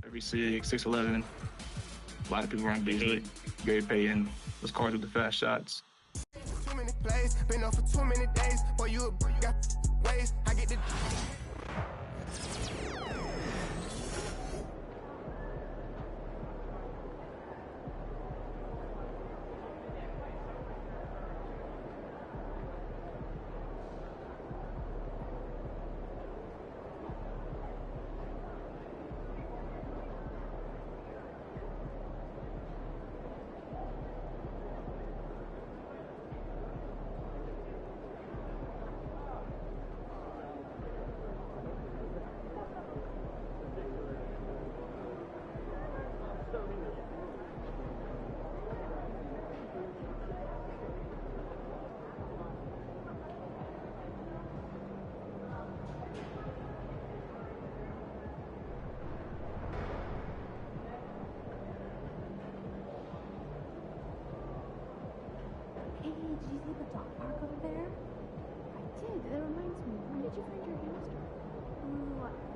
every 6'11". A lot of people run Beasley. Gary Payton. Those cars with the fast shots. Too many plays, been up for too many days. Boy, you got ways. I get the. Hey, did you see the dog park over there? I did. That reminds me. When did you find your hamster? Ooh, I went.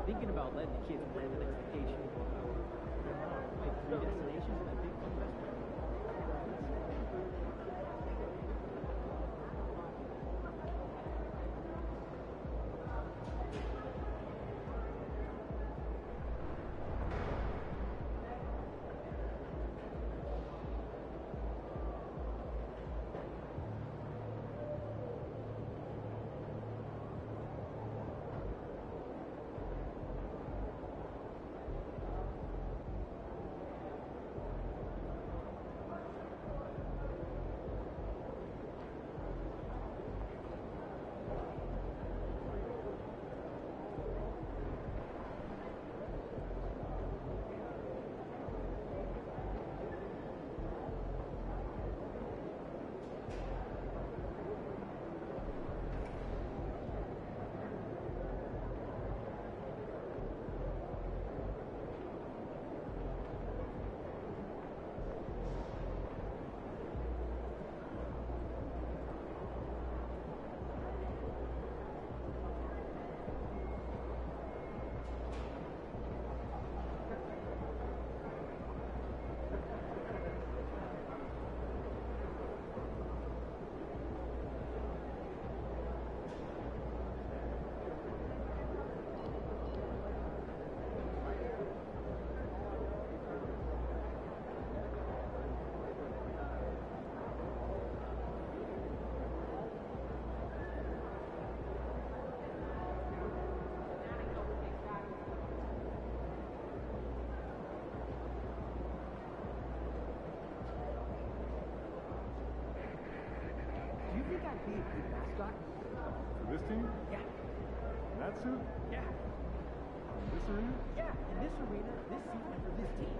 thinking about letting the kids plan the next vacation. Like 3 destinations and a big fun restaurant. Do you think I'd be a good mascot? For this team? Yeah. In that suit? Yeah. In this arena? Yeah. In this arena, this season, for this team.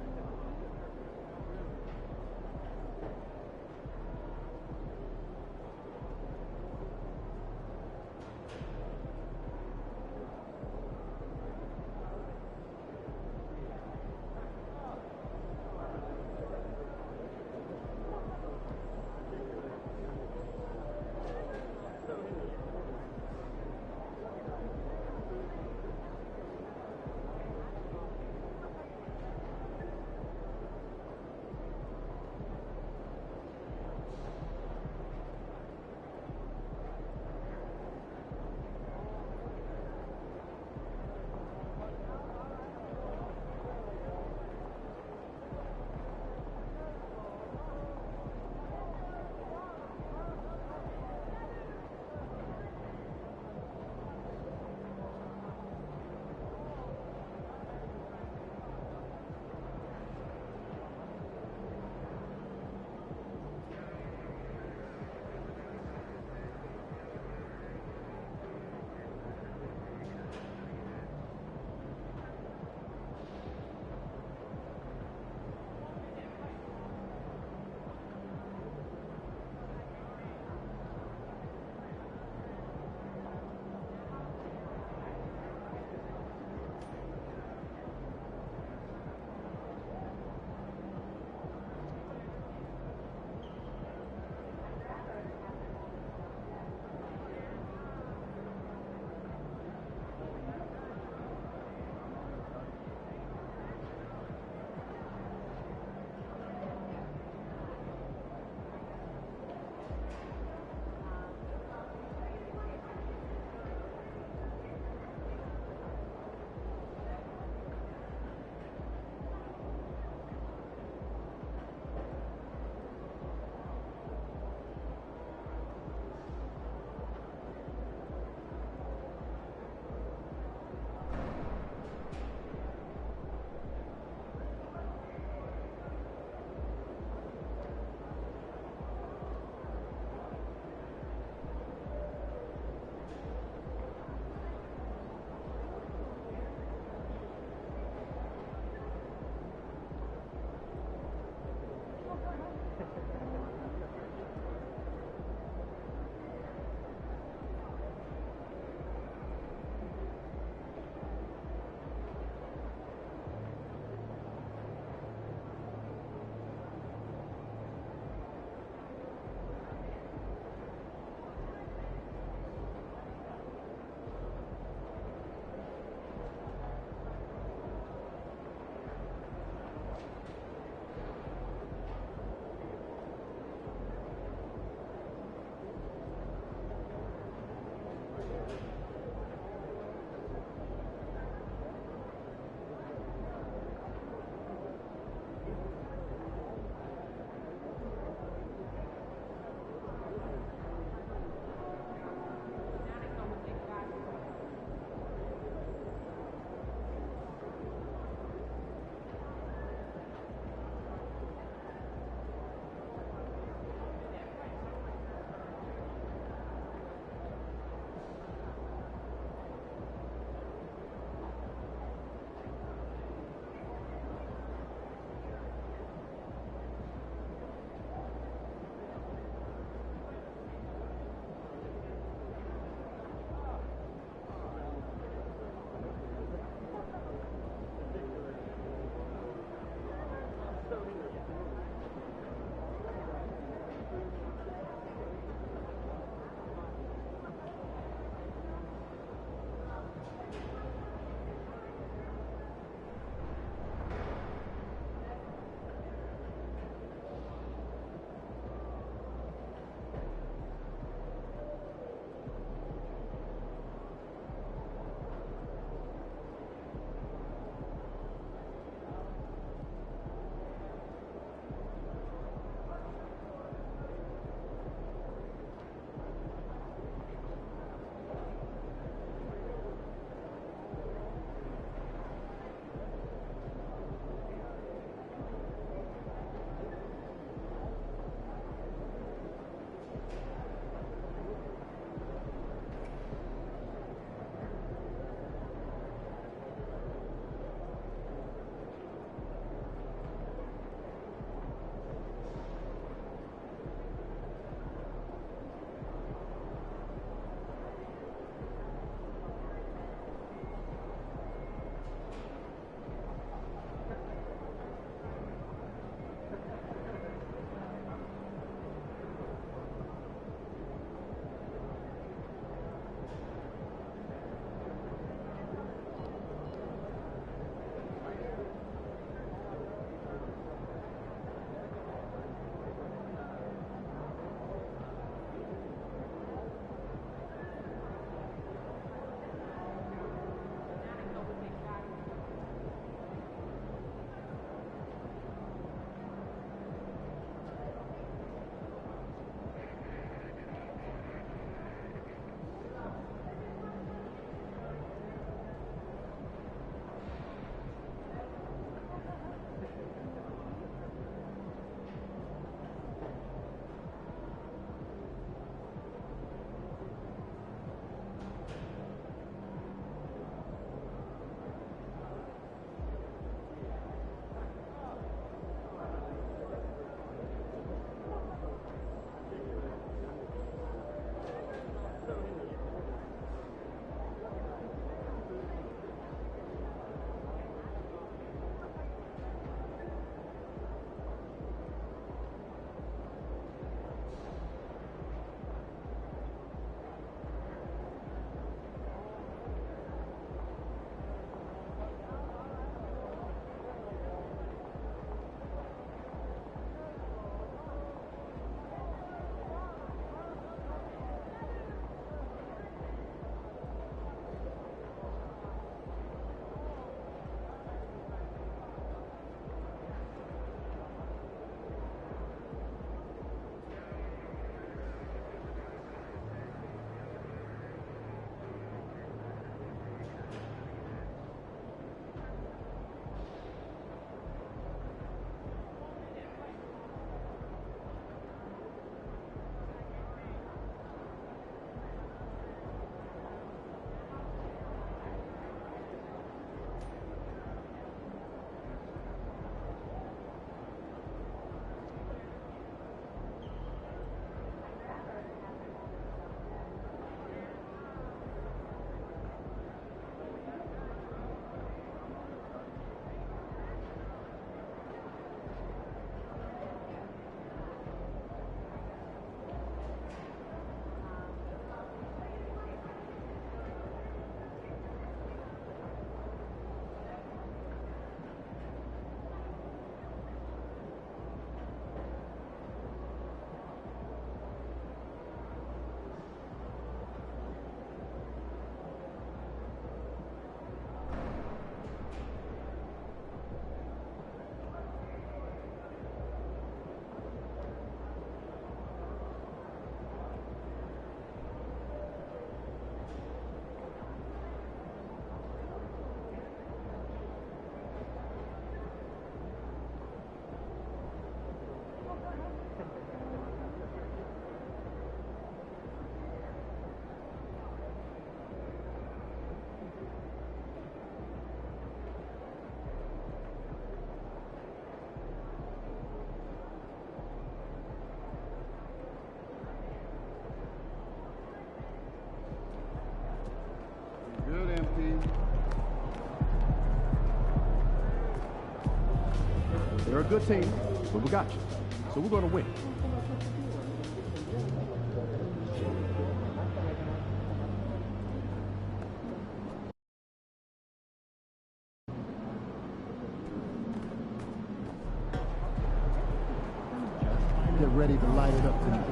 They're a good team, but we got you. So we're going to win. Get ready to light it up tonight.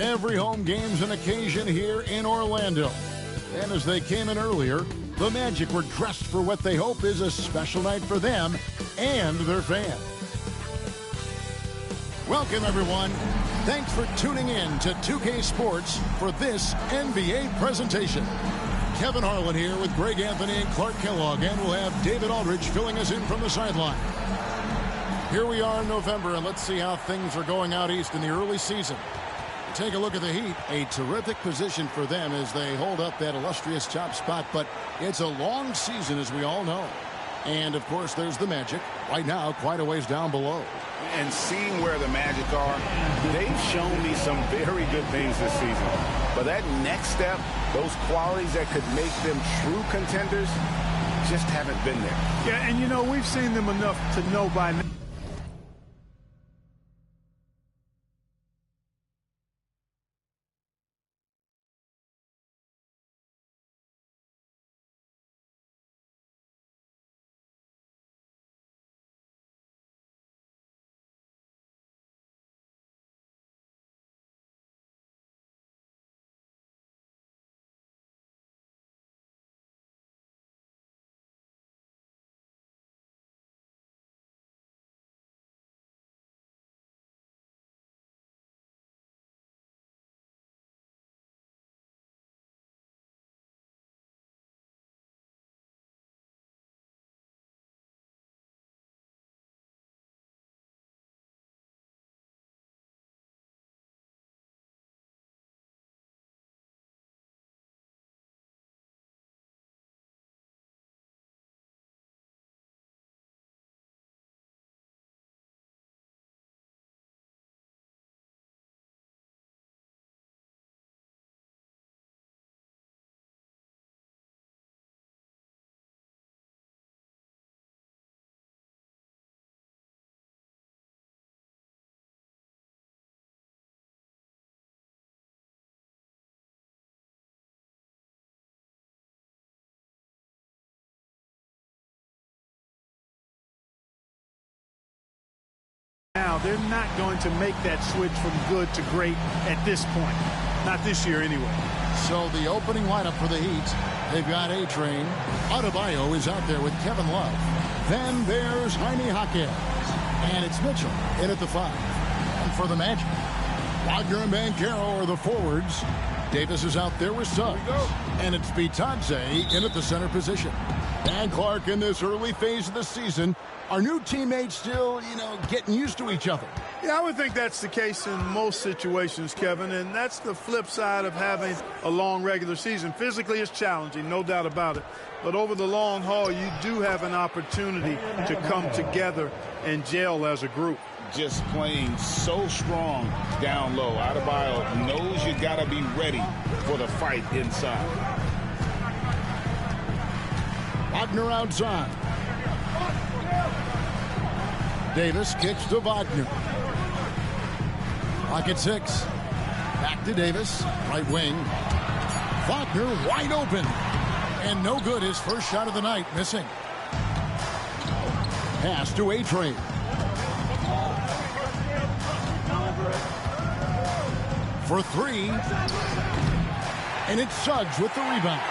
Every home game's an occasion here in Orlando. And as they came in earlier, the Magic were dressed for what they hope is a special night for them and their fans. Welcome, everyone. Thanks for tuning in to 2K Sports for this NBA presentation. Kevin Harlan here with Greg Anthony and Clark Kellogg, and we'll have David Aldridge filling us in from the sideline. Here we are in November, and let's see how things are going out east in the early season. Take a look at the Heat. A terrific position for them as they hold up that illustrious top spot, but it's a long season, as we all know. And, of course, there's the Magic. Right now, quite a ways down below. And seeing where the Magic are, they've shown me some very good things this season. But that next step, those qualities that could make them true contenders, just haven't been there. Yeah, and, you know, we've seen them enough to know by now. Now, they're not going to make that switch from good to great at this point. Not this year, anyway. So the opening lineup for the Heat, they've got A-Train. PropahYO is out there with Kevin Love. Then there's Jaime Jaquez. And it's Mitchell in at the 5. And for the Magic, Wagner and Banchero are the forwards. Davis is out there with Suggs. And it's Bitadze in at the center position. And Clark, in this early phase of the season, are new teammates still, getting used to each other? Yeah, I would think that's the case in most situations, Kevin, and that's the flip side of having a long regular season. Physically, it's challenging, no doubt about it. But over the long haul, you do have an opportunity to come together and gel as a group. Just playing so strong down low. Adebayo knows you got to be ready for the fight inside. Wagner outside. Davis kicks to Wagner. Clock at 6. Back to Davis. Right wing. Wagner wide open. And no good. His first shot of the night missing. Pass to A-Train. For 3. And it's Suggs with the rebound.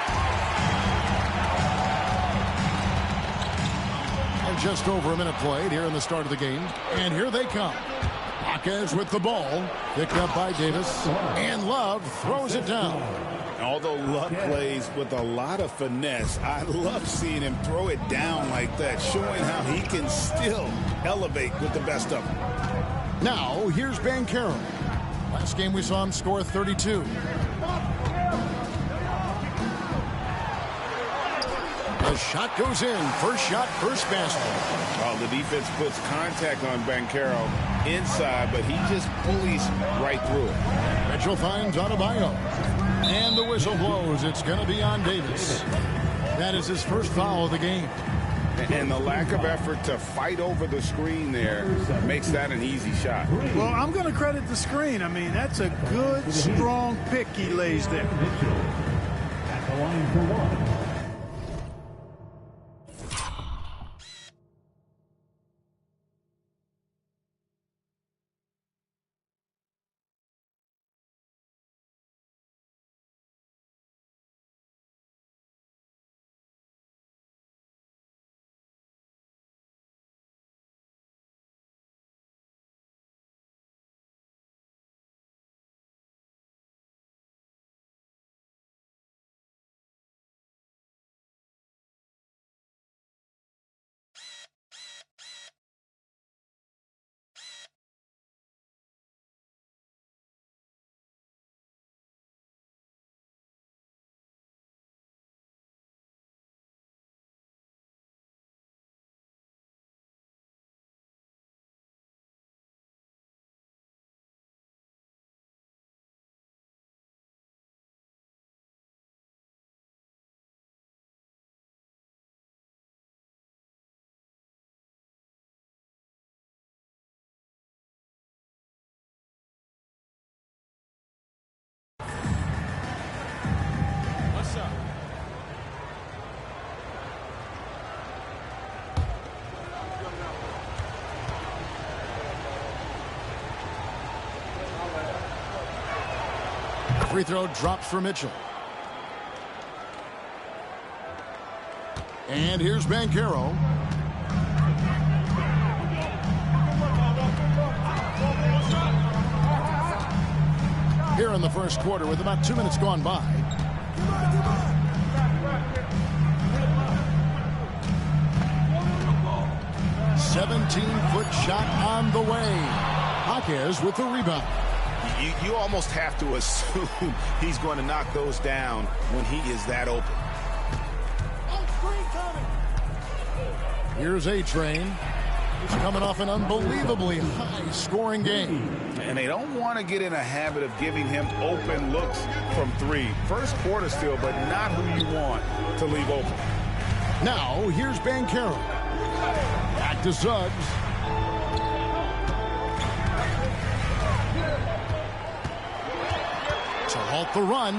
And just over a minute played here in the start of the game. And here they come. Jaquez with the ball. Picked up by Davis. And Love throws it down. Although Love plays with a lot of finesse, I love seeing him throw it down like that, showing how he can still elevate with the best of them. Now, here's Banchero. Last game we saw him score 32. The shot goes in. First shot, first basket. Well, the defense puts contact on Banchero inside, but he just bullies right through it. Mitchell finds Adebayo. And the whistle blows. It's going to be on Davis. That is his first foul of the game. And the lack of effort to fight over the screen there makes that an easy shot. Well, I'm going to credit the screen. I mean, that's a good, strong pick he lays there. At the line for one. Free throw drops for Mitchell. And here's Banchero. Here in the first quarter with about 2 minutes gone by. "17-foot shot on the way." Jaquez with the rebound. You almost have to assume he's going to knock those down when he is that open. Here's A-Train. He's coming off an unbelievably high-scoring game. And they don't want to get in a habit of giving him open looks from 3. First quarter still, but not who you want to leave open. Now, here's Banchero. Back to Suggs. To halt the run.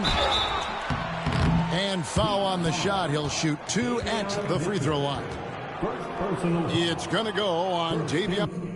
And foul on the shot. He'll shoot 2 at the free throw line. It's going to go on Davion.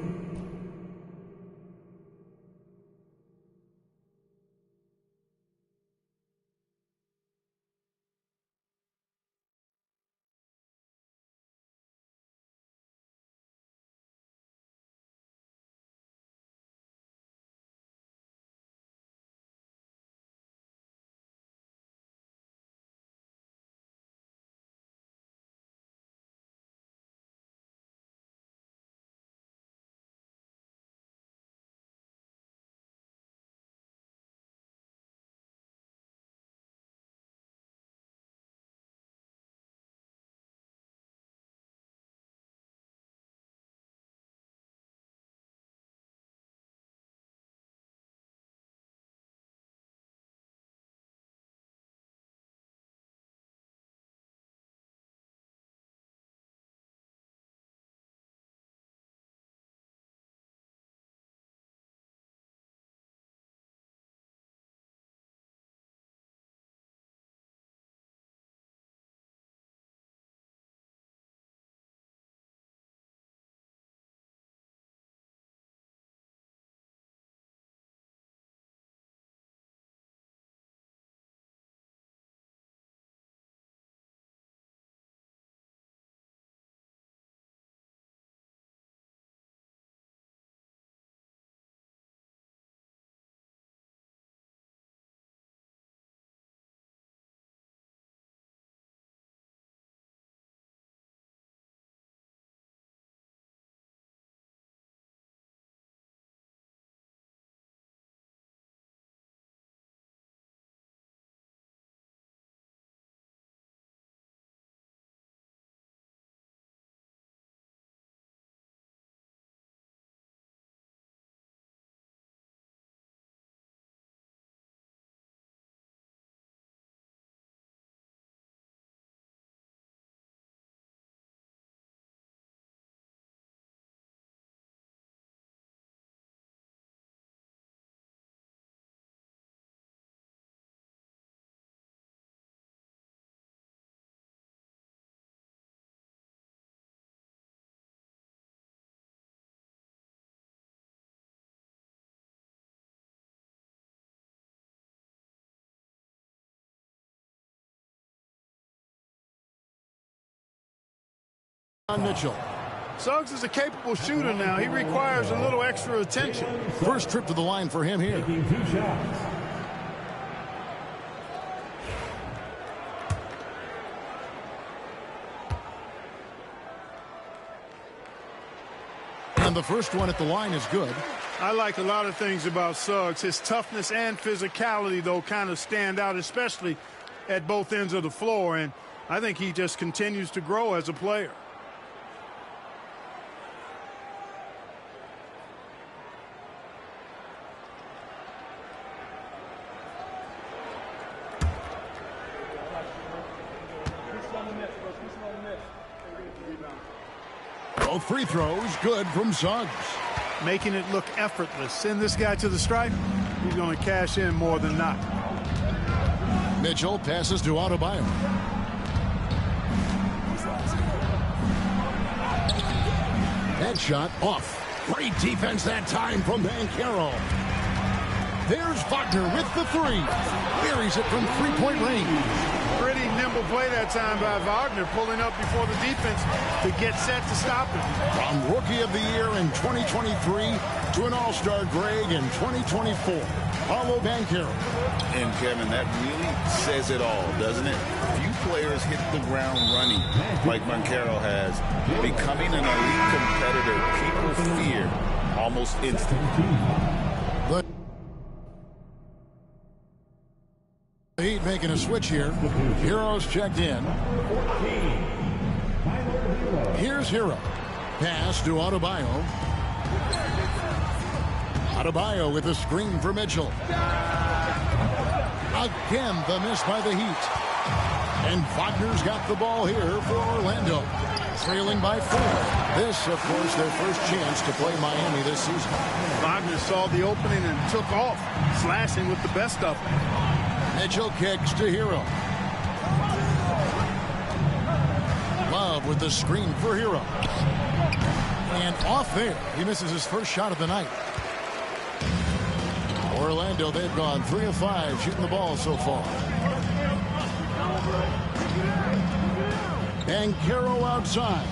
Mitchell. Suggs is a capable shooter now. He requires a little extra attention. First trip to the line for him here. Taking 2 shots. And the first one at the line is good. I like a lot of things about Suggs. His toughness and physicality, though, kind of stand out, especially at both ends of the floor. And I think he just continues to grow as a player. Both free throws good from Suggs. Making it look effortless. Send this guy to the stripe. He's going to cash in more than not. Mitchell passes to Adebayo. That shot off. Great defense that time from Banchero. There's Wagner with the three. Buries it from three-point range. Pretty nimble play that time by Wagner, pulling up before the defense to get set to stop him. From Rookie of the Year in 2023 to an All-Star Greg in 2024, Paulo Banchero. And Kevin, that really says it all, doesn't it? Few players hit the ground running like Banchero has. Becoming an elite competitor, people fear almost instantly. Heat making a switch here. Hero's checked in. Here's Hero. Pass to Adebayo. Adebayo with a screen for Mitchell. Again, the miss by the Heat. And Wagner's got the ball here for Orlando. Trailing by 4. This, of course, their first chance to play Miami this season. Wagner saw the opening and took off, slashing with the best of them. Mitchell kicks to Hero. Love with the screen for Hero. And off there. He misses his first shot of the night. Orlando, they've gone 3 of 5 shooting the ball so far. Banchero outside.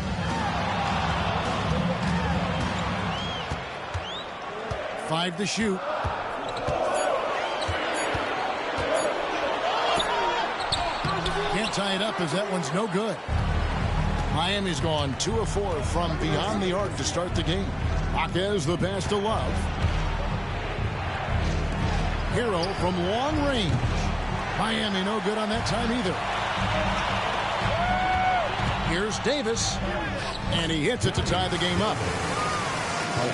Five to shoot. Can't tie it up as that one's no good. Miami's gone 2 of 4 from beyond the arc to start the game. Marquez the pass to Love. Hero from long range. Miami no good on that time either. Here's Davis. And he hits it to tie the game up.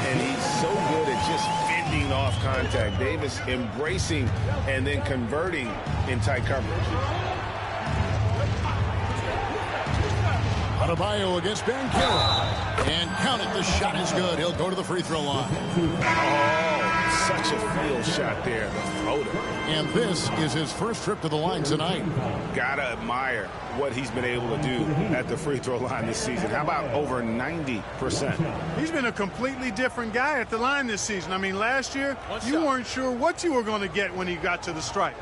And he's so good at just fending off contact. Davis embracing and then converting in tight coverage. Adebayo against Banchero. And count it, the shot is good. He'll go to the free throw line. Oh, such a field shot there, the floater. And this is his first trip to the line tonight. Gotta admire what he's been able to do at the free throw line this season. How about over 90%? He's been a completely different guy at the line this season. I mean, last year, you weren't sure what you were going to get when he got to the stripe.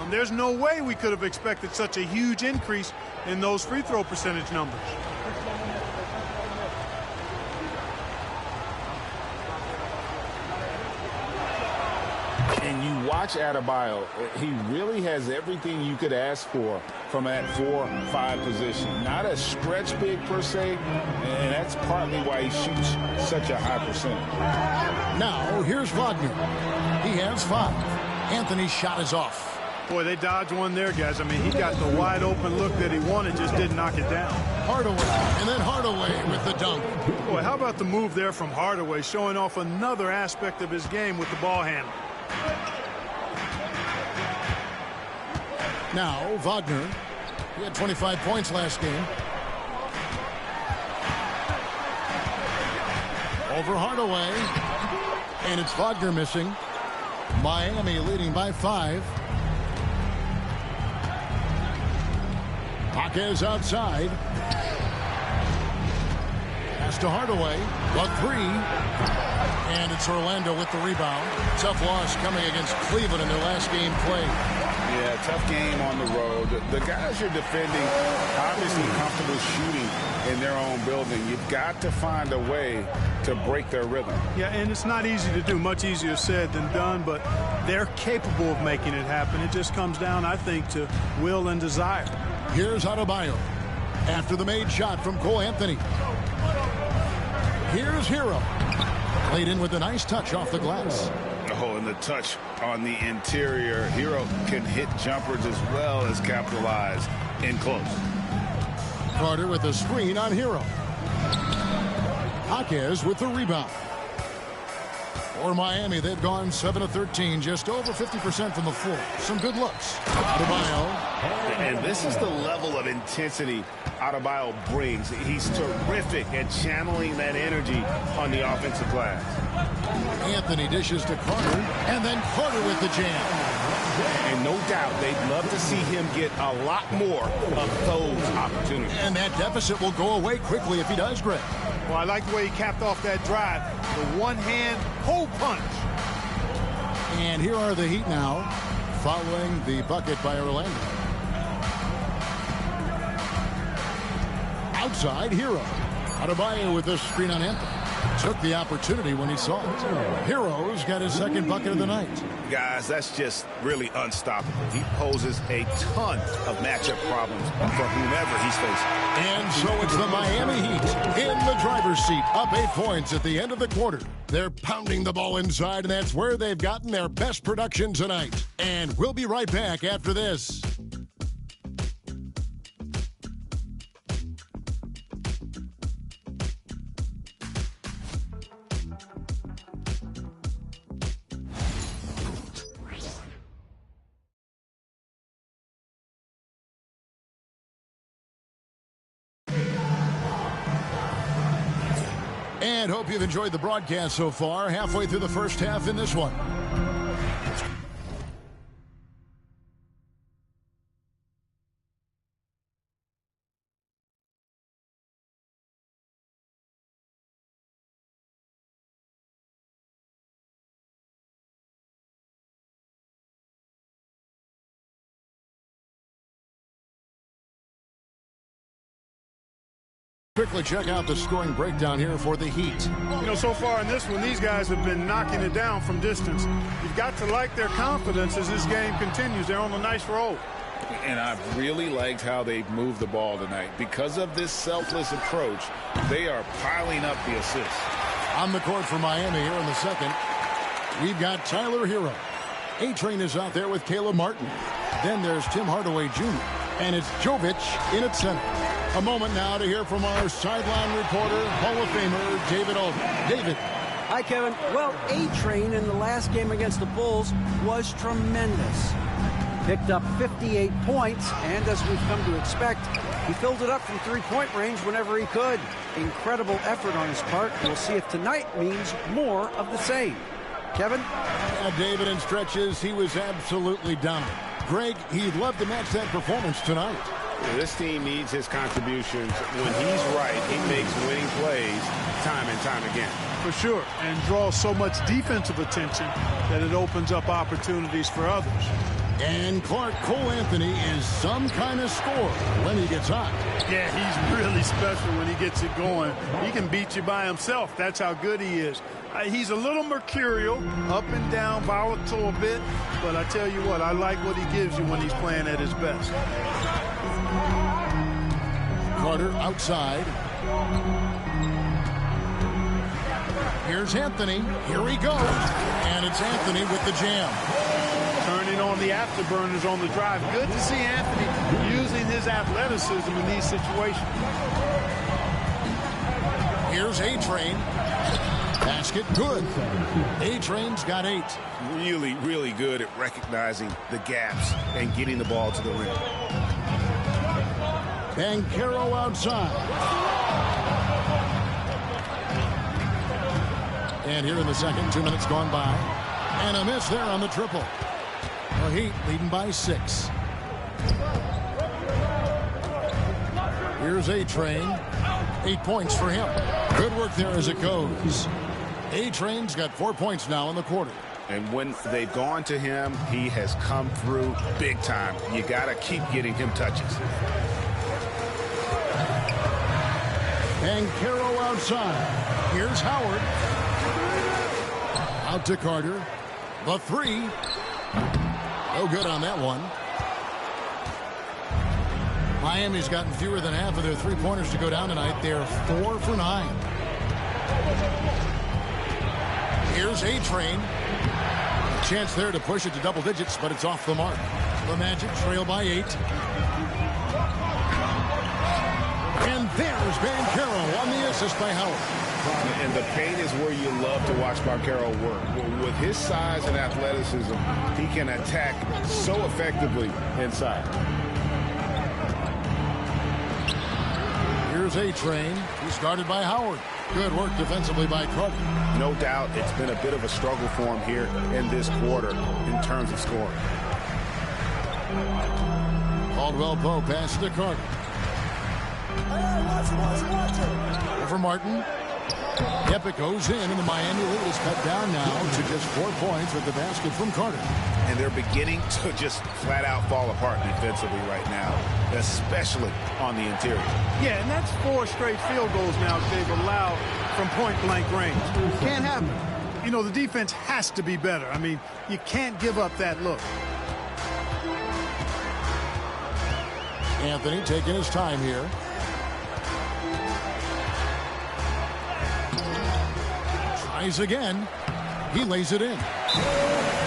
There's no way we could have expected such a huge increase in those free throw percentage numbers. And you watch Adebayo, he really has everything you could ask for from that 4-5 position. Not a stretch big per se, and that's partly why he shoots such a high percentage. Now, here's Wagner. He has 5. Anthony's shot is off. Boy, they dodged one there, guys. I mean, he got the wide open look that he wanted, just didn't knock it down. Hardaway, and then Hardaway with the dunk. Boy, how about the move there from Hardaway, showing off another aspect of his game with the ball handle. Now, Wagner. He had 25 points last game. Over Hardaway. And it's Wagner missing. Miami leading by 5. Marquez outside. Pass to Hardaway. The 3. And it's Orlando with the rebound. Tough loss coming against Cleveland in their last game played. Yeah, tough game on the road. The guys you're defending, obviously comfortable shooting in their own building. You've got to find a way to break their rhythm. Yeah, and it's not easy to do. Much easier said than done, but they're capable of making it happen. It just comes down, I think, to will and desire. Here's Adebayo after the made shot from Cole Anthony. Here's Hero. Played in with a nice touch off the glass. Oh, and the touch on the interior. Hero can hit jumpers as well as capitalize in close. Carter with a screen on Hero. Jaquez with the rebound. For Miami, they've gone 7 of 13, just over 50% from the floor. Some good looks. Adebayo. And this is the level of intensity Adebayo brings. He's terrific at channeling that energy on the offensive glass. Anthony dishes to Carter, and then Carter with the jam. And no doubt they'd love to see him get a lot more of those opportunities. And that deficit will go away quickly if he does, Greg. Well, I like the way he capped off that drive. The one-hand hole punch. And here are the Heat now, following the bucket by Orlando. Outside, Hero. Adebayo with the screen on Anthony. Took the opportunity when he saw it. Hero's got his second bucket of the night. Guys, that's just really unstoppable. He poses a ton of matchup problems for whomever he's facing. And so it's the Miami Heat in the driver's seat, up 8 points at the end of the quarter. They're pounding the ball inside, and that's where they've gotten their best production tonight. And we'll be right back after this. And hope you've enjoyed the broadcast so far. Halfway through the first half in this one. Quickly check out the scoring breakdown here for the Heat. You know, so far in this one, these guys have been knocking it down from distance. You've got to like their confidence as this game continues. They're on a nice roll. And I've really liked how they've moved the ball tonight. Because of this selfless approach, they are piling up the assists. On the court for Miami here in the second, we've got Tyler Hero. A-Train is out there with Caleb Martin. Then there's Tim Hardaway Jr. And it's Jovic in at center. A moment now to hear from our sideline reporter, Hall of Famer, David Aldridge. David. Hi, Kevin. Well, A-Train in the last game against the Bulls was tremendous. Picked up 58 points, and as we've come to expect, he filled it up from three-point range whenever he could. Incredible effort on his part. We'll see if tonight means more of the same. Kevin? David, in stretches, he was absolutely dominant. Greg, he'd love to match that performance tonight. This team needs his contributions. When he's right, he makes winning plays time and time again. For sure, and draws so much defensive attention that it opens up opportunities for others. And Clark, Cole Anthony is some kind of scorer when he gets hot. Yeah, he's really special when he gets it going. He can beat you by himself. That's how good he is. He's a little mercurial, up and down, volatile a bit, but I tell you what, I like what he gives you when he's playing at his best. Carter outside. Here's Anthony. Here he goes. And it's Anthony with the jam. Turning on the afterburners on the drive. Good to see Anthony using his athleticism in these situations. Here's A-Train. Basket good. A-Train's got 8. Really, really good at recognizing the gaps and getting the ball to the rim. Banchero outside. And here in the second, 2 minutes gone by. And a miss there on the triple. The Heat leading by 6. Here's A-Train. 8 points for him. Good work there as it goes. A-Train's got 4 points now in the quarter. And when they've gone to him, he has come through big time. You got to keep getting him touches. And Carroll outside. Here's Howard. Out to Carter. The three. No good on that one. Miami's gotten fewer than half of their three-pointers to go down tonight. They're 4 for 9. Here's A-Train. A chance there to push it to double digits, but it's off the mark. The Magic trail by 8. And there's Banchero on the assist by Howard. And the paint is where you love to watch Banchero work. With his size and athleticism, he can attack so effectively inside. Here's A-Train. He's guarded by Howard. Good work defensively by Carter. No doubt it's been a bit of a struggle for him here in this quarter in terms of scoring. Caldwell Pope passes to Carter. Over Martin. Epic goes in, and the Miami lead is cut down now to just 4 points with the basket from Carter. And they're beginning to just flat out fall apart defensively right now, especially on the interior. Yeah, and that's 4 straight field goals now that they've allowed from point-blank range. Can't happen. You know, the defense has to be better. I mean, you can't give up that look. Anthony taking his time here. Tries again. He lays it in.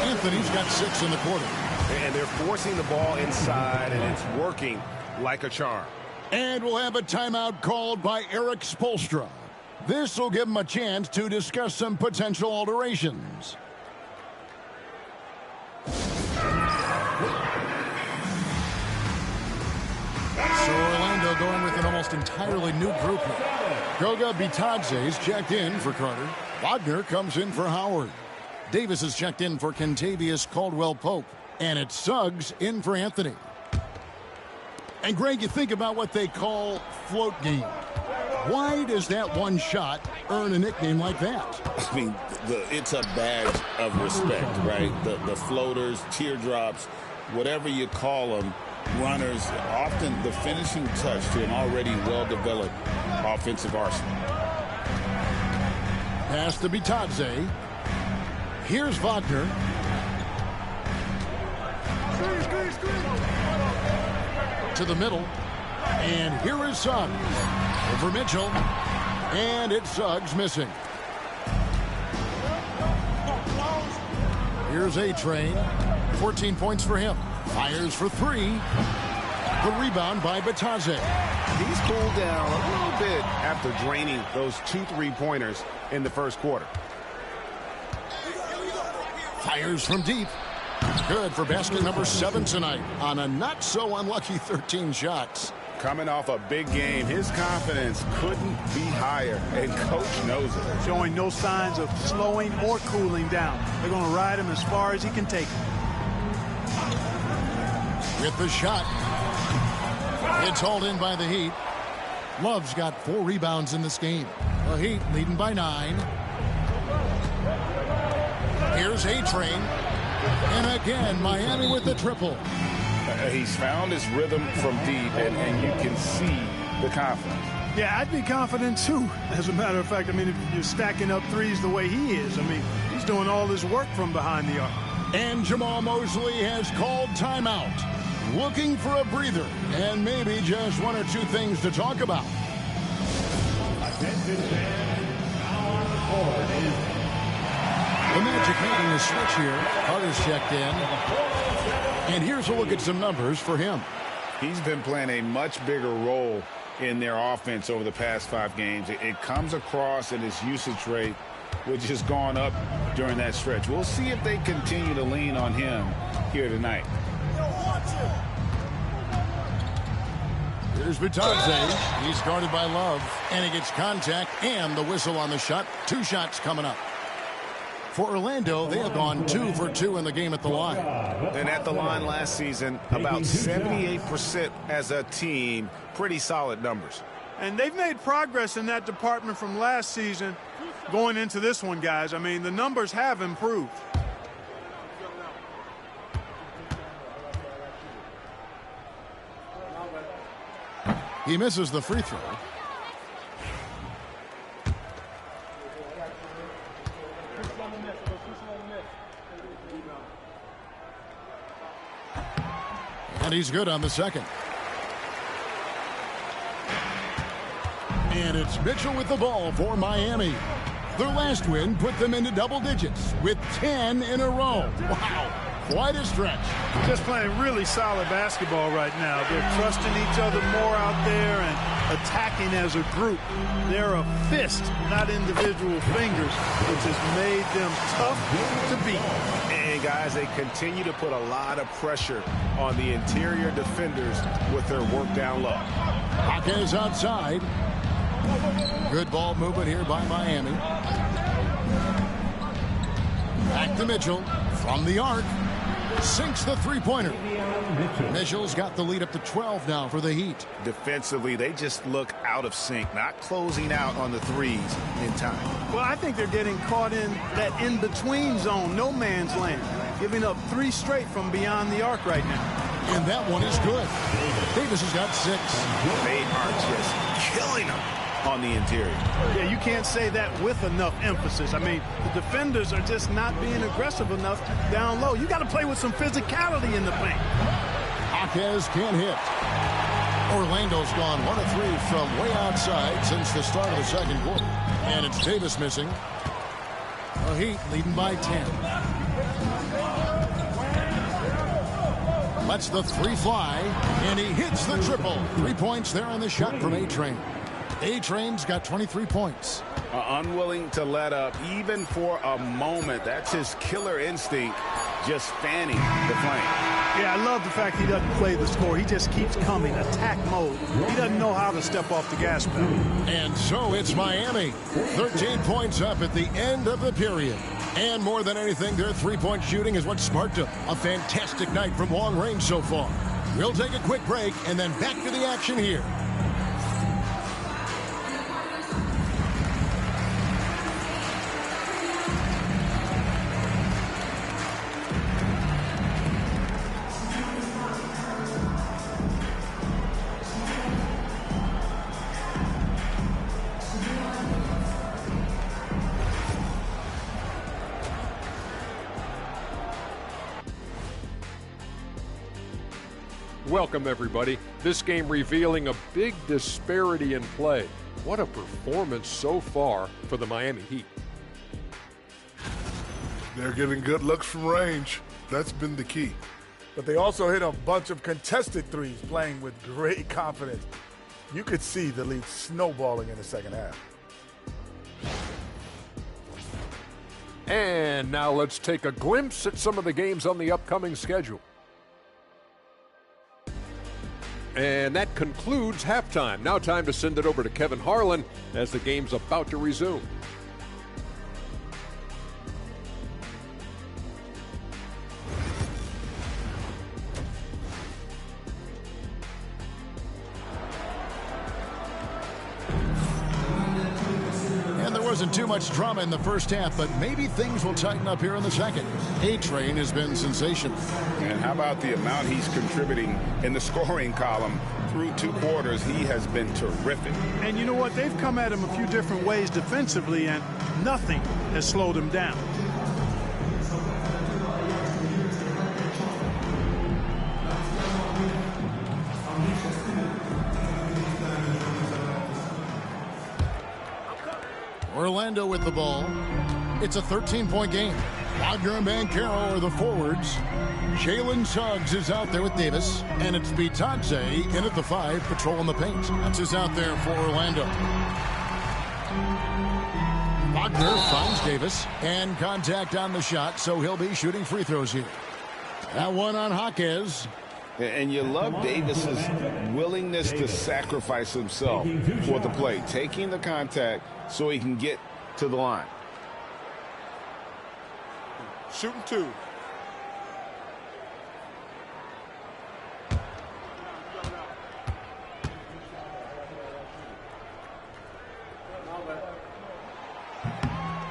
Anthony's got 6 in the quarter. And they're forcing the ball inside, and it's working like a charm. And we'll have a timeout called by Eric Spoelstra. This will give him a chance to discuss some potential alterations. So Orlando going with an almost entirely new group here. Goga Bitadze's checked in for Carter. Wagner comes in for Howard. Davis is checked in for Kentavious Caldwell-Pope. And it's Suggs in for Anthony. And Greg, you think about what they call float game. Why does that one shot earn a nickname like that? I mean, it's a badge of respect, right? The floaters, teardrops, whatever you call them, runners, often the finishing touch to an already well-developed offensive arsenal. Pass to Bitadze. Here's Wagner. To the middle. And here is Suggs. Over Mitchell. And it's Suggs missing. Here's A-Train. 14 points for him. Fires for 3. The rebound by Bitadze. He's cooled down a little bit after draining those 2 3-pointers in the first quarter. Fires from deep. Good for basket number 7 tonight on a not-so-unlucky 13 shots. Coming off a big game, his confidence couldn't be higher, and Coach knows it. Showing no signs of slowing or cooling down. They're going to ride him as far as he can take him. With the shot. It's hauled in by the Heat. Love's got 4 rebounds in this game. The Heat leading by 9. Here's A-Train. And again, Miami with the triple. He's found his rhythm from deep, and you can see the confidence. Yeah, I'd be confident too. As a matter of fact, I mean, if you're stacking up threes the way he is, I mean, he's doing all his work from behind the arc. And Jamal Mosley has called timeout. Looking for a breather and maybe just 1 or 2 things to talk about. The Magic making the switch here. Carter's checked in. And here's a look at some numbers for him. He's been playing a much bigger role in their offense over the past 5 games. It comes across in his usage rate, which has gone up during that stretch. We'll see if they continue to lean on him here tonight. Here's Bitadze. He's guarded by Love. And he gets contact and the whistle on the shot. 2 shots coming up. For Orlando, they have gone 2 for 2 in the game at the line. And at the line last season, about 78% as a team. Pretty solid numbers. And they've made progress in that department from last season going into this one, guys. I mean, the numbers have improved. He misses the free throw. And he's good on the second. And it's Mitchell with the ball for Miami. Their last win put them into double digits with 10 in a row. Wow, quite a stretch. Just playing really solid basketball right now. They're trusting each other more out there and attacking as a group. They're a fist, not individual fingers, which has made them tough to beat. And guys, they continue to put a lot of pressure on the interior defenders with their work down low. Hawkins outside. Good ball movement here by Miami. Back to Mitchell from the arc. Sinks the three-pointer. Mitchell's got the lead up to 12 now for the Heat. Defensively, they just look out of sync, not closing out on the threes in time. Well, I think they're getting caught in that in-between zone, no man's land, giving up 3 straight from beyond the arc right now. And that one is good. Davis has got 6. They are just killing them on the interior. Yeah, you can't say that with enough emphasis. I mean, the defenders are just not being aggressive enough down low. You got to play with some physicality in the paint. Hawkins can't hit. Orlando's gone 1 of 3 from way outside since the start of the second quarter. And it's Davis missing. The Heat leading by 10. Lets the 3 fly, and he hits the triple. 3 points there on the shot from A-Train. A-Train's got 23 points. Unwilling to let up even for a moment. That's his killer instinct, just fanning the flame. Yeah, I love the fact he doesn't play the score. He just keeps coming, attack mode. He doesn't know how to step off the gas pedal. And so it's Miami. 13 points up at the end of the period. And more than anything, their three-point shooting is what sparked a fantastic night from long range so far. We'll take a quick break and then back to the action here. Welcome, everybody. This game revealing a big disparity in play. What a performance so far for the Miami Heat. They're getting good looks from range. That's been the key. But they also hit a bunch of contested threes, playing with great confidence. You could see the lead snowballing in the second half. And now let's take a glimpse at some of the games on the upcoming schedule. And that concludes halftime. Now time to send it over to Kevin Harlan as the game's about to resume. And there wasn't too much drama in the first half, but maybe things will tighten up here in the second. A-Train has been sensational. And how about the amount he's contributing in the scoring column through 2 quarters? He has been terrific. And you know what? They've come at him a few different ways defensively, and nothing has slowed him down. Orlando with the ball. It's a 13-point game. Wagner and MyCareer are the forwards. Jalen Suggs is out there with Davis. And it's Bitadze in at the 5, patrolling the paint. That's who's out there for Orlando. Wagner finds Davis. And contact on the shot, so he'll be shooting free throws here. That one on Hawkins. And you love Davis's willingness to sacrifice himself for the play, taking the contact so he can get to the line. Shooting 2.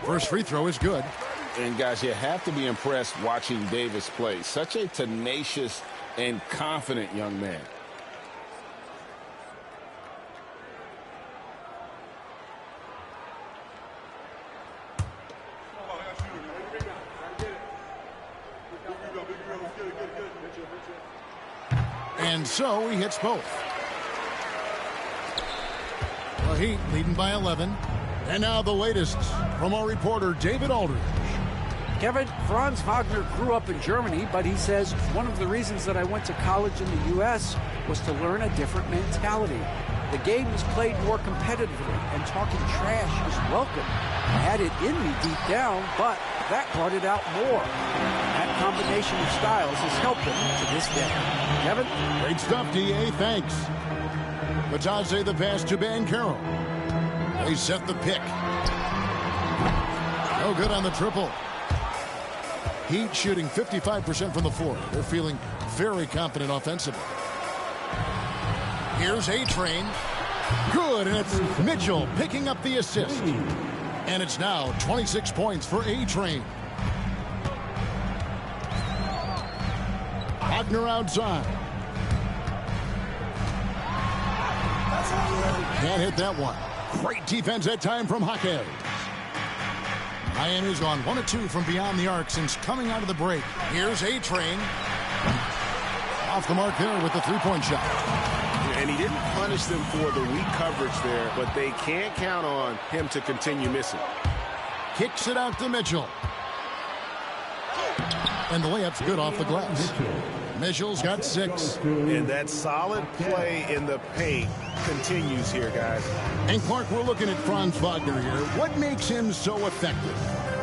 First free throw is good. And guys, you have to be impressed watching Davis play. Such a tenacious and confident young man. And so he hits both. The Heat leading by 11. And now the latest from our reporter, David Aldridge. Kevin, Franz Wagner grew up in Germany, but he says one of the reasons that I went to college in the U.S. was to learn a different mentality. The game is played more competitively, and talking trash is welcome. I had it in me deep down, but that brought it out more. That combination of styles has helped him to this day. Kevin? Great stuff, D.A. Thanks. Batadze the pass to Banchero. They set the pick. No good on the triple. Heat shooting 55% from the floor. They're feeling very confident offensively. Here's A-Train. Good, and it's Mitchell picking up the assist. And it's now 26 points for A-Train. Wagner outside. Can't hit that one. Great defense that time from Jaquez. Miami's gone 1 of 2 from beyond the arc since coming out of the break. Here's A-Train. Off the mark there with the three-point shot. And he didn't punish them for the weak coverage there, but they can't count on him to continue missing. Kicks it out to Mitchell. And the layup's good off the glass. Mitchell's got 6. And that solid play in the paint continues here, guys. And Clark, we're looking at Franz Wagner here. What makes him so effective?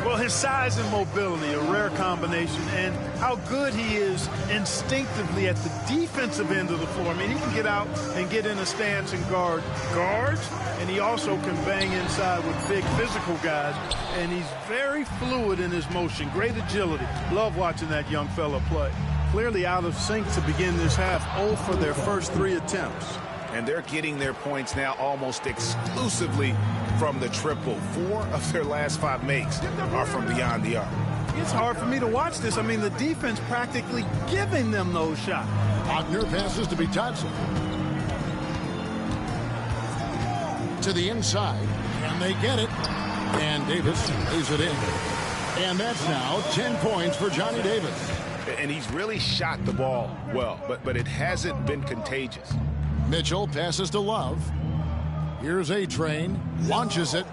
Well, his size and mobility, a rare combination, and how good he is instinctively at the defensive end of the floor. I mean, he can get out and get in a stance and guard guards, and he also can bang inside with big physical guys, and he's very fluid in his motion. Great agility. Love watching that young fella play. Clearly out of sync to begin this half. 0 for their first 3 attempts. And they're getting their points now almost exclusively from the triple. 4 of their last 5 makes are from beyond the arc. It's hard for me to watch this. I mean, the defense practically giving them those shots. Wagner passes to Batadze. To the inside, and they get it. And Davis lays it in. And that's now 10 points for Johnny Davis. And he's really shot the ball well, but it hasn't been contagious. Mitchell passes to Love. Here's A-Train, launches it,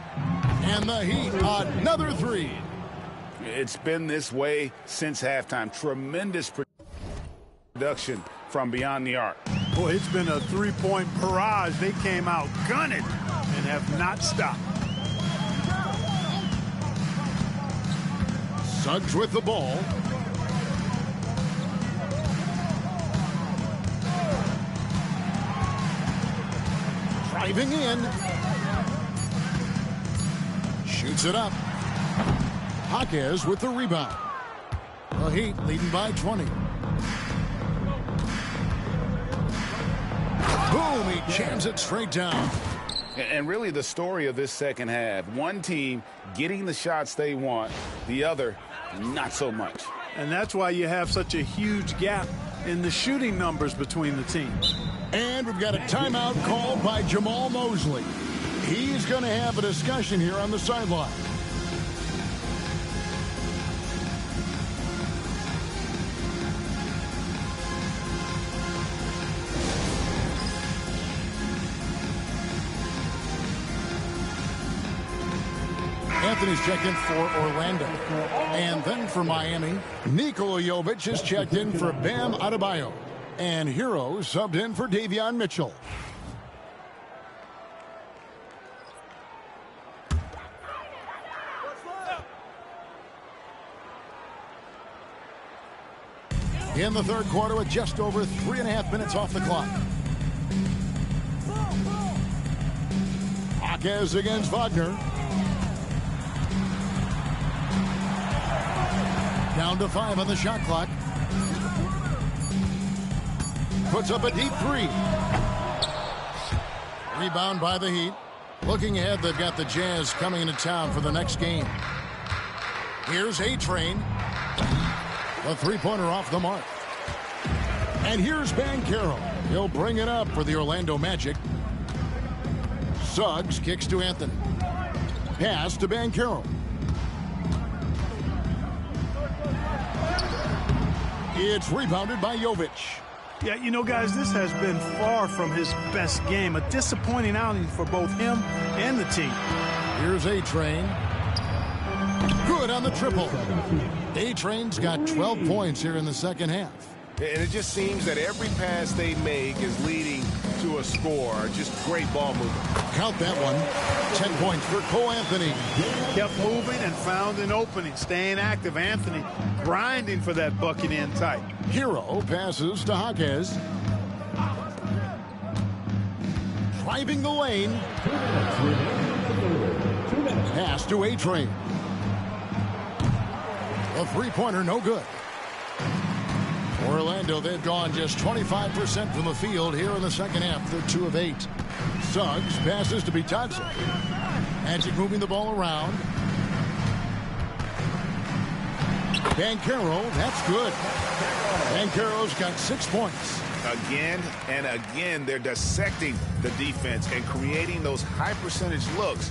and the Heat, another 3. It's been this way since halftime. Tremendous production from beyond the arc. Boy, it's been a 3-point barrage. They came out gunning and have not stopped. Suggs with the ball. Driving in. Shoots it up. Jaquez with the rebound. The Heat leading by 20. Boom, he jams it straight down. And really the story of this second half, one team getting the shots they want, the other not so much. And that's why you have such a huge gap in the shooting numbers between the teams. And we've got a timeout called by Jamal Mosley. He's going to have a discussion here on the sideline. Anthony's checked in for Orlando. And then for Miami, Nikola Jovic is checked in for Bam Adebayo. And Hero subbed in for Davion Mitchell. In the third quarter with just over 3.5 minutes off the clock. Jaquez against Wagner. Down to 5 on the shot clock. Puts up a deep 3. Rebound by the Heat. Looking ahead, they've got the Jazz coming into town for the next game. Here's A-Train. The three-pointer off the mark. And here's Banchero. He'll bring it up for the Orlando Magic. Suggs kicks to Anthony. Pass to Banchero. It's rebounded by Jovic. Yeah, you know, guys, this has been far from his best game. A disappointing outing for both him and the team. Here's A-Train. Good on the triple. A-Train's got 12 points here in the second half. And it just seems that every pass they make is leading to a score. Just great ball movement. Count that one. 10 points for Cole Anthony. Kept moving and found an opening. Staying active. Anthony grinding for that bucket in tight. Hero passes to Jaquez. Driving the lane. Pass to A-Train. A three-pointer, no good. Orlando, they've gone just 25% from the field here in the second half. They're 2 of 8. Suggs passes to Bitadze. Magic moving the ball around. Banchero, that's good. Banchero's got 6 points. Again and again, they're dissecting the defense and creating those high-percentage looks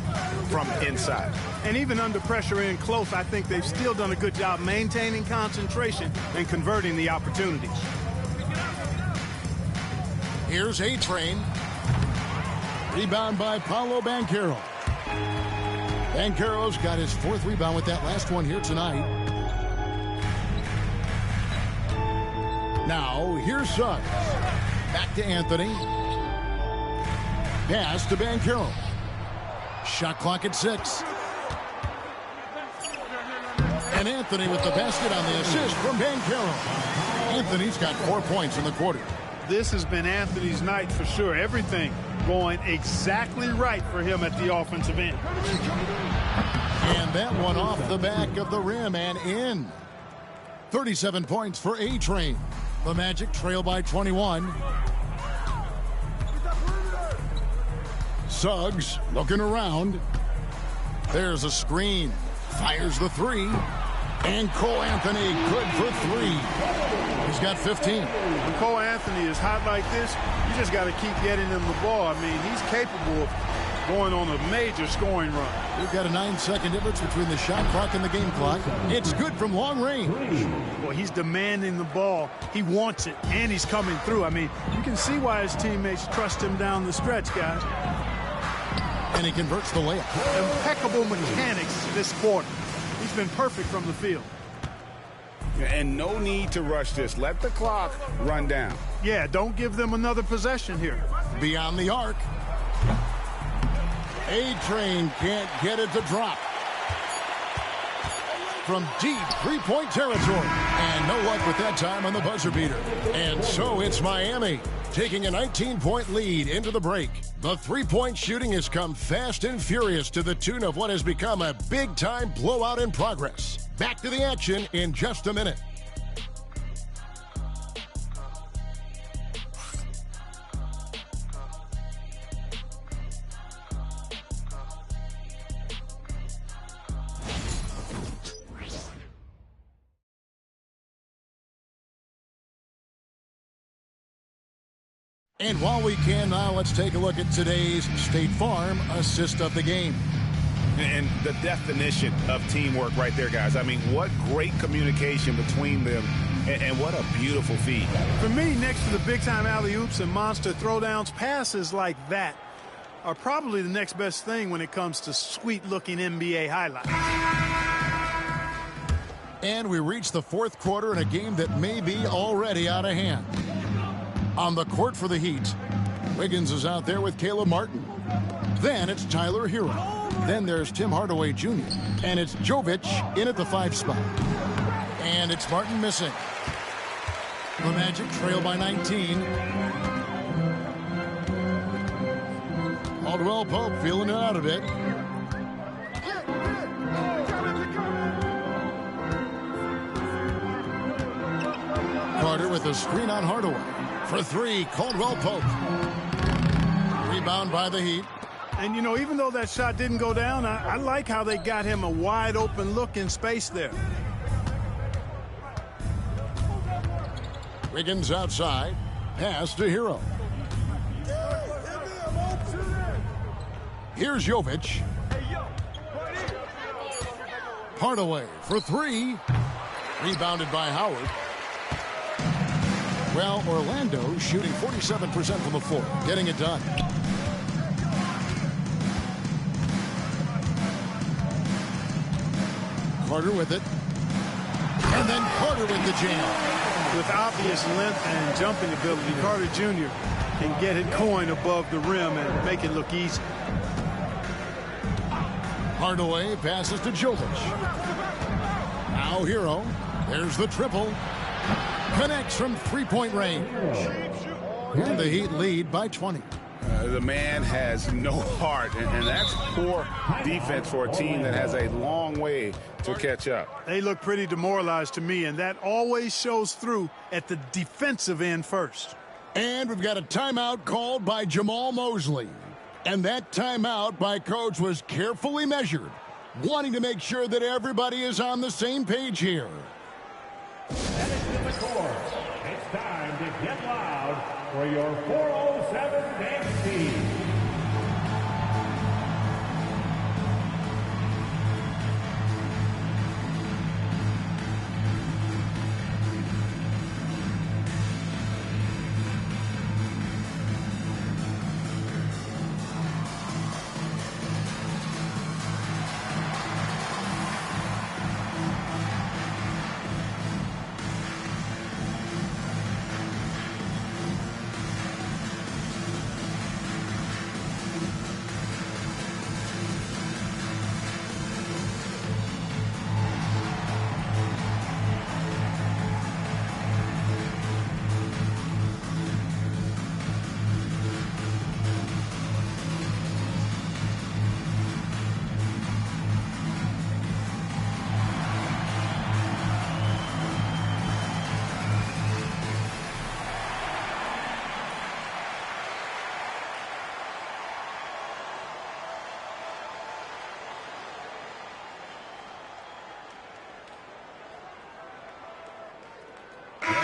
from inside. And even under pressure in close, I think they've still done a good job maintaining concentration and converting the opportunities. Here's A-Train. Rebound by Paolo Banchero. Banchero's got his 4th rebound with that last one here tonight. Now, here's Suggs. Back to Anthony. Pass to Banchero. Shot clock at 6. And Anthony with the basket on the assist from Banchero. Anthony's got 4 points in the quarter. This has been Anthony's night for sure. Everything going exactly right for him at the offensive end. And that one off the back of the rim and in. 37 points for A-Train. The Magic trail by 21. Suggs looking around. There's a screen. Fires the 3. And Cole Anthony good for 3. He's got 15. When Cole Anthony is hot like this, you just got to keep getting him the ball. I mean, he's capable of going on a major scoring run. We've got a 9-second difference between the shot clock and the game clock. It's good from long range. Well, he's demanding the ball. He wants it, and he's coming through. I mean, you can see why his teammates trust him down the stretch, guys. And he converts the layup. Impeccable mechanics this quarter. He's been perfect from the field. And no need to rush this. Let the clock run down. Yeah, don't give them another possession here. Beyond the arc. A-Train can't get it to drop. From deep three-point territory. And no luck with that time on the buzzer beater. And so it's Miami taking a 19-point lead into the break. The three-point shooting has come fast and furious to the tune of what has become a big-time blowout in progress. Back to the action in just a minute. And while we can now, let's take a look at today's State Farm assist of the game. And the definition of teamwork right there, guys. I mean, what great communication between them, and what a beautiful feed. For me, next to the big-time alley-oops and monster throwdowns, passes like that are probably the next best thing when it comes to sweet-looking NBA highlights. And we reach the fourth quarter in a game that may be already out of hand. On the court for the Heat, Wiggins is out there with Caleb Martin. Then it's Tyler Hero. Then there's Tim Hardaway Jr. And it's Jovic in at the 5 spot. And it's Martin missing. The Magic trail by 19. Caldwell Pope feeling it out a bit. Carter with a screen on Hardaway. For 3, Caldwell Pope. Rebound by the Heat. And, you know, even though that shot didn't go down, I like how they got him a wide-open look in space there. Wiggins outside. Pass to Hero. Here's Jovic. Hardaway for 3. Rebounded by Howard. Well, Orlando shooting 47% from the floor, getting it done. Carter with it. And then Carter with the jam. With obvious length and jumping ability, Carter Jr. can get it going above the rim and make it look easy. Hardaway passes to Jokic. Now Hero. There's the triple. Connects from three-point range. And the Heat lead by 20. The man has no heart, and that's poor defense for a team that has a long way to catch up. They look pretty demoralized to me, and that always shows through at the defensive end first. And we've got a timeout called by Jamal Mosley. And that timeout by Coach was carefully measured, wanting to make sure that everybody is on the same page here. It's time to get loud for your 407 dance team.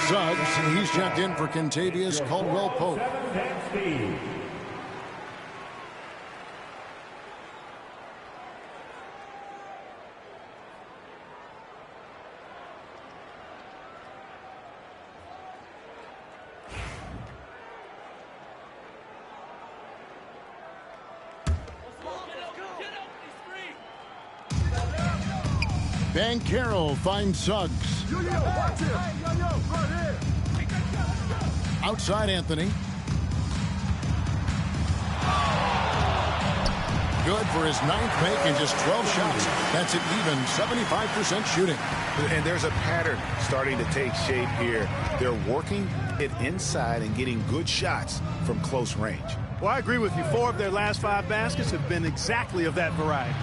Suggs, he's checked in for Kentavious Caldwell-Pope. Banchero finds Suggs. Outside Anthony. Good for his ninth make in just 12 shots. That's an even 75% shooting. And there's a pattern starting to take shape here. They're working it inside and getting good shots from close range. Well, I agree with you. 4 of their last 5 baskets have been exactly of that variety.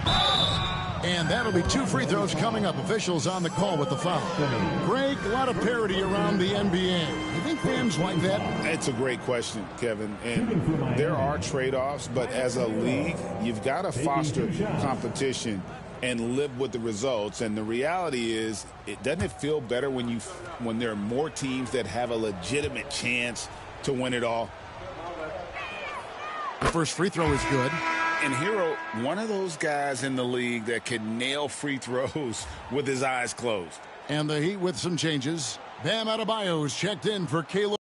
And that'll be 2 free throws coming up. Officials on the call with the foul. Greg, a lot of parity around the NBA. You think fans like that? It's a great question, Kevin. And there are trade-offs, but as a league, you've got to foster competition and live with the results. And the reality is, doesn't it feel better when there are more teams that have a legitimate chance to win it all? The first free throw is good. And Hero, one of those guys in the league that can nail free throws with his eyes closed. And the Heat with some changes. Bam Adebayo is checked in for Caleb.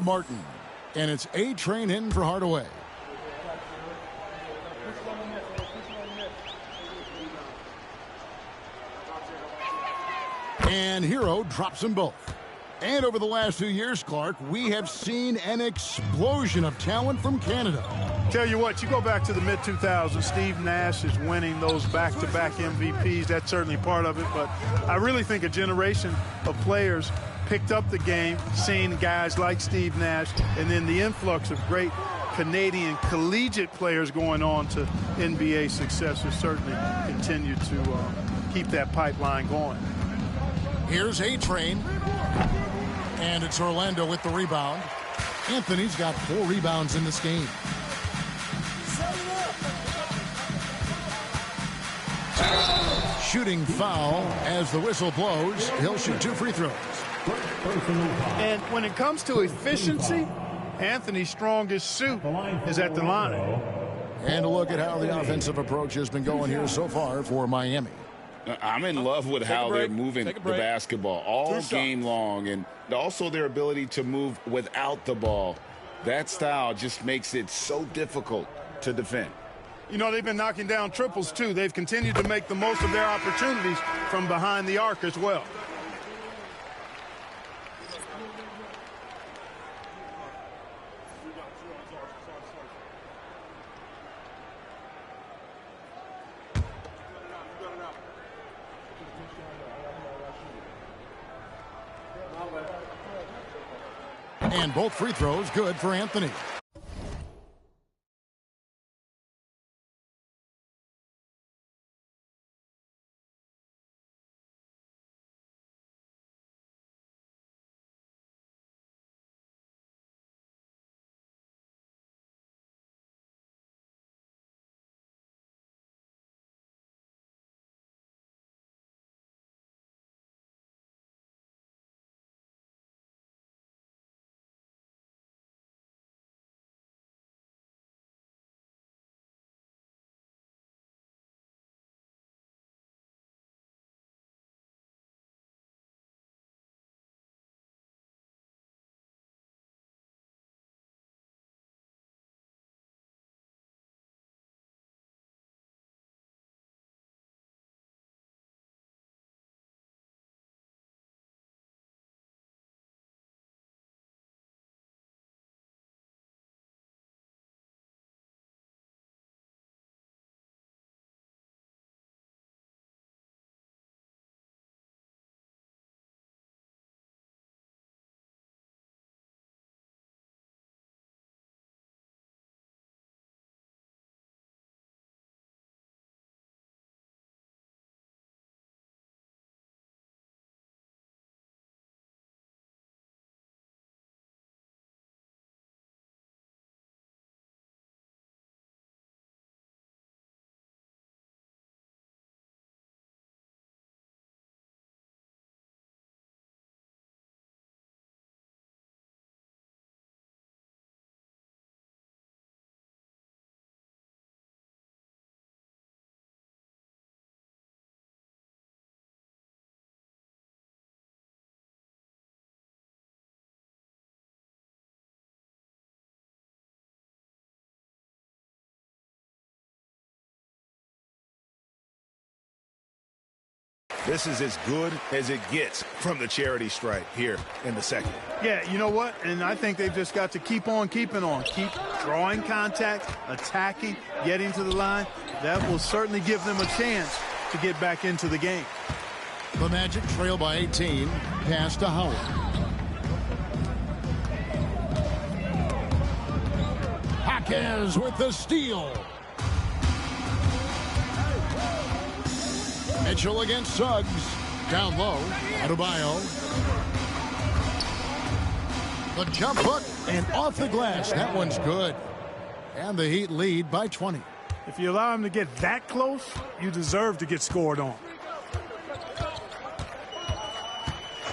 Martin. And it's A-Train in for Hardaway. And Hero drops them both. And over the last 2 years, Clark, we have seen an explosion of talent from Canada. Tell you what, you go back to the mid-2000s, Steve Nash is winning those back-to-back MVPs. That's certainly part of it, but I really think a generation of players picked up the game, seeing guys like Steve Nash, and then the influx of great Canadian collegiate players going on to NBA success has certainly continued to keep that pipeline going. Here's A-Train. And it's Orlando with the rebound. Anthony's got 4 rebounds in this game. Shooting foul as the whistle blows. He'll shoot 2 free throws. And when it comes to efficiency, Anthony's strongest suit is at the line. And a look at how the offensive approach has been going here so far for Miami. I'm in love with how they're moving the basketball all game long, and also their ability to move without the ball. That style just makes it so difficult to defend. You know, they've been knocking down triples, too. They've continued to make the most of their opportunities from behind the arc as well. And both free throws good for Anthony. This is as good as it gets from the charity stripe here in the second. Yeah, you know what? And I think they've just got to keep on keeping on. Keep drawing contact, attacking, getting to the line. That will certainly give them a chance to get back into the game. The Magic trail by 18. Pass to Howard. Jaquez with the steal. Mitchell against Suggs. Down low. Adebayo. The jump hook and off the glass. That one's good. And the Heat lead by 20. If you allow him to get that close, you deserve to get scored on.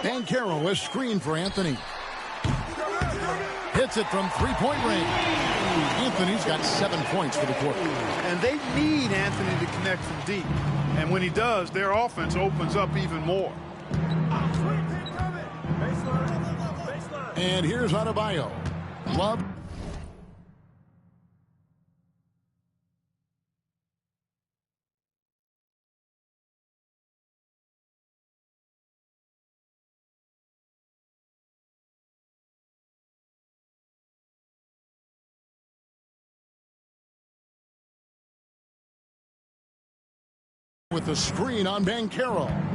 And Carroll, a screen for Anthony. Hits it from three-point range. Anthony's got 7 points for the quarter. And they need Anthony to connect from deep. And when he does, their offense opens up even more. And here's Adebayo. Love. With the screen on MyCareer.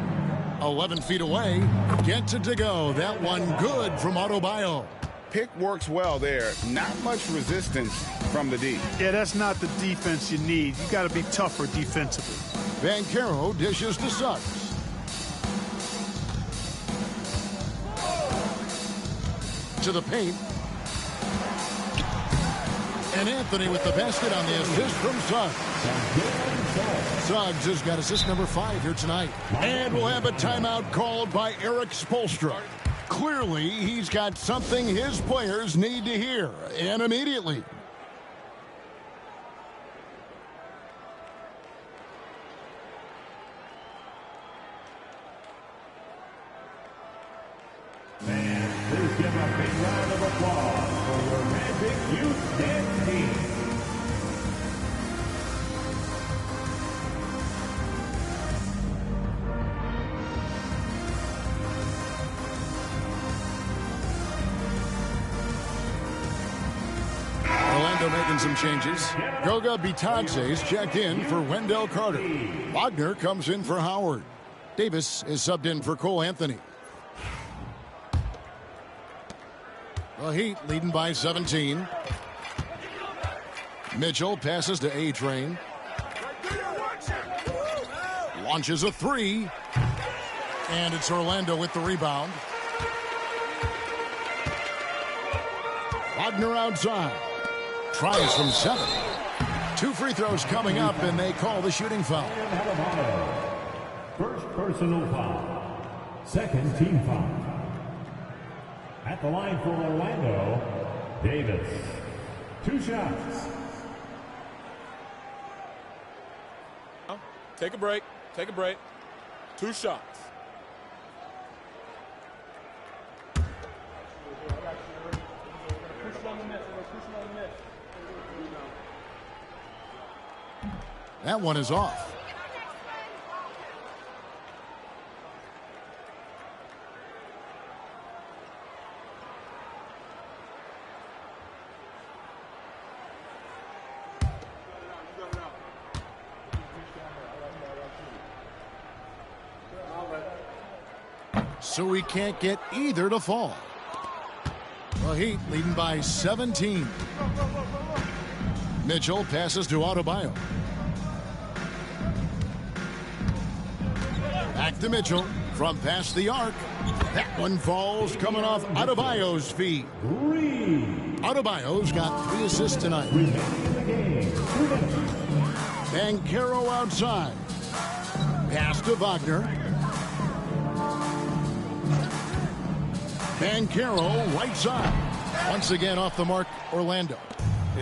11 feet away. Gets it to go. That one good from Adebayo. Pick works well there. Not much resistance from the D. Yeah, that's not the defense you need. You got to be tougher defensively. MyCareer dishes to Suggs. To the paint. And Anthony with the basket on the assist from Suggs. Suggs has got assist number 5 here tonight. And we'll have a timeout called by Eric Spoelstra. Clearly, he's got something his players need to hear, and immediately. And please give a big round of applause for your Magic Youth Dance Team. Orlando making some changes. Goga Bitadze's checked in for Wendell Carter. Wagner comes in for Howard. Davis is subbed in for Cole Anthony. The Heat leading by 17. Mitchell passes to A-Train. Launches a 3. And it's Orlando with the rebound. Wagner outside. Tries from 7. 2 free throws coming up, and they call the shooting foul. First personal foul. Second team foul. At the line for Orlando, Davis. 2 shots. Take a break. Take a break. 2 shots. That one is off. So we can't get either to fall. The Heat leading by 17. Mitchell passes to Adebayo. Back to Mitchell from past the arc. That one falls coming off Adebayo's feet. Adebayo's got 3 assists tonight. MyCareer outside. Pass to Wagner. MyCareer right side. Once again off the mark, Orlando.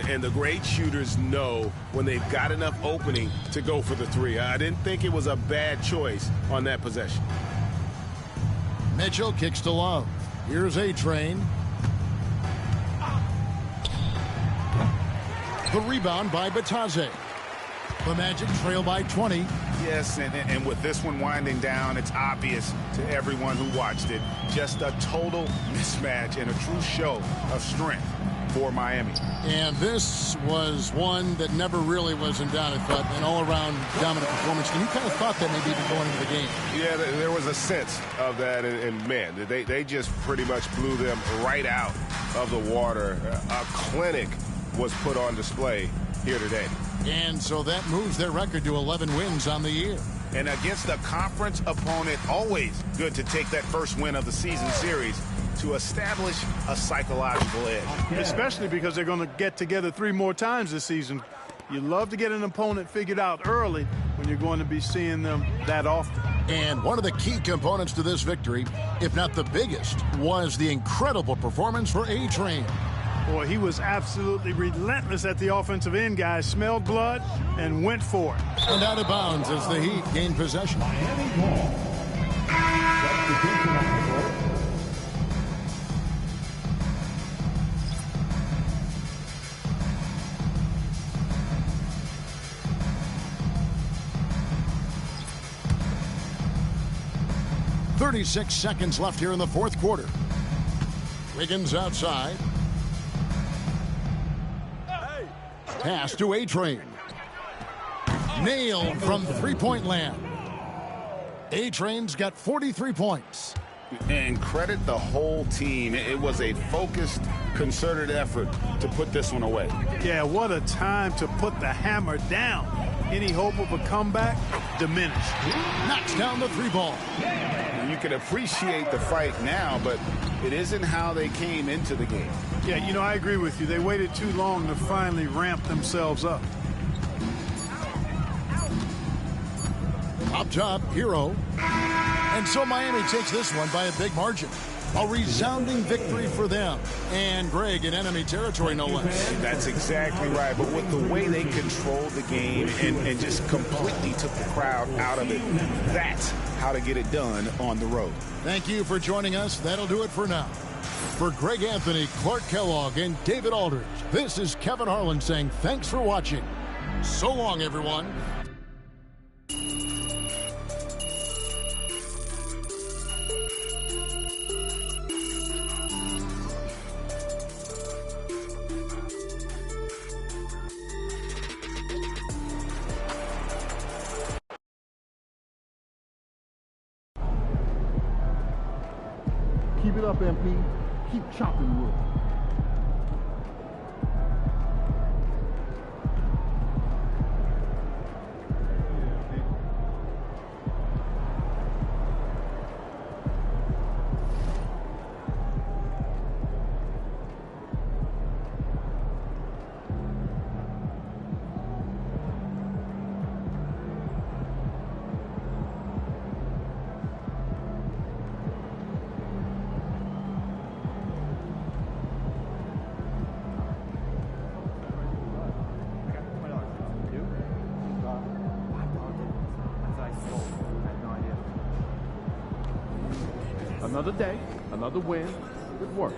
And the great shooters know when they've got enough opening to go for the 3. I didn't think it was a bad choice on that possession. Mitchell kicks to Love. Here's A-Train. The rebound by Bitadze. The Magic trail by 20. Yes, and with this one winding down, it's obvious to everyone who watched it. Just a total mismatch and a true show of strength for Miami. And this was one that never really was in doubt, I thought, an all-around dominant performance. And you kind of thought that maybe even going into the game. Yeah, there was a sense of that, and man, they just pretty much blew them right out of the water. A clinic was put on display here today. And so that moves their record to 11 wins on the year. And against a conference opponent, always good to take that first win of the season series to establish a psychological edge. Especially because they're going to get together 3 more times this season. You love to get an opponent figured out early when you're going to be seeing them that often. And one of the key components to this victory, if not the biggest, was the incredible performance for A-Train. Boy, he was absolutely relentless at the offensive end, guys. Smelled blood and went for it. And out of bounds as the Heat gain possession. 36 seconds left here in the fourth quarter. Wiggins outside. Pass to A-Train. Nailed from three-point land. A-Train's got 43 points. And credit the whole team. It was a focused, concerted effort to put this one away. Yeah, what a time to put the hammer down. Any hope of a comeback diminished. Knocks down the three ball. You can appreciate the fight now, but it isn't how they came into the game. Yeah, you know, I agree with you. They waited too long to finally ramp themselves up. Up top, Hero. And so Miami takes this one by a big margin. A resounding victory for them. And Greg in enemy territory, no less. That's exactly right. But with the way they controlled the game and just completely took the crowd out of it, that's how to get it done on the road. Thank you for joining us. That'll do it for now. For Greg Anthony, Clark Kellogg, and David Aldridge, this is Kevin Harlan saying thanks for watching. So long, everyone. Keep it up, MP. Keep chopping wood. Another day, another win. Good work.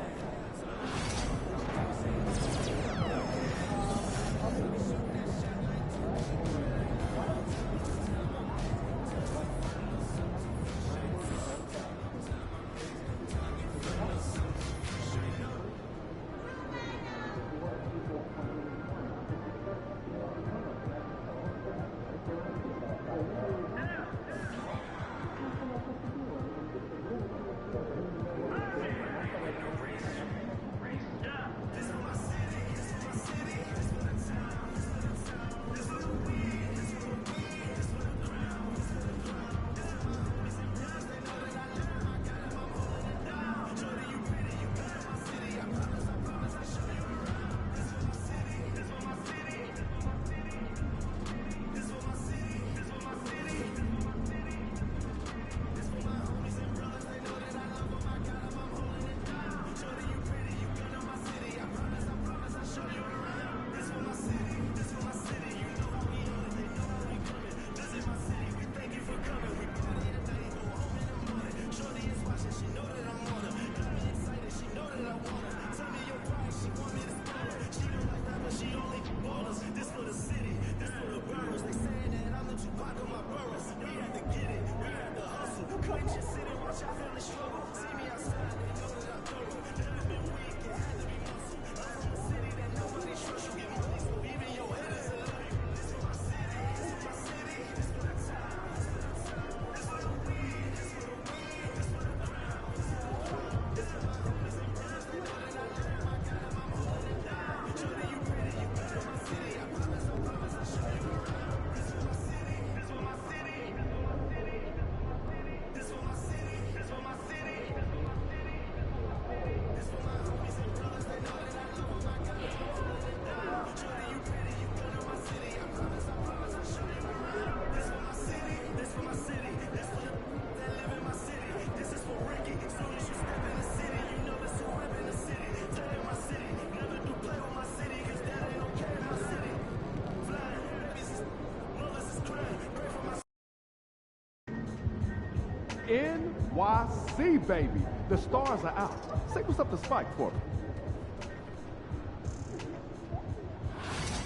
NYC, baby. The stars are out. Say what's up to Spike for me.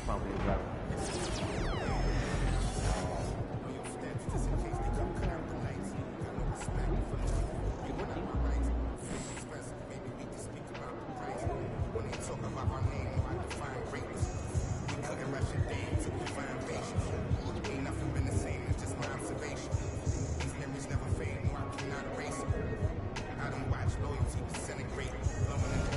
Probably ain't right. Talk about our name, I define greatness. We couldn't rush a day to define patience. Ain't nothing been the same, it's just my observation. These memories never fade, no, I cannot erase them. I don't watch loyalty disintegrate. Loving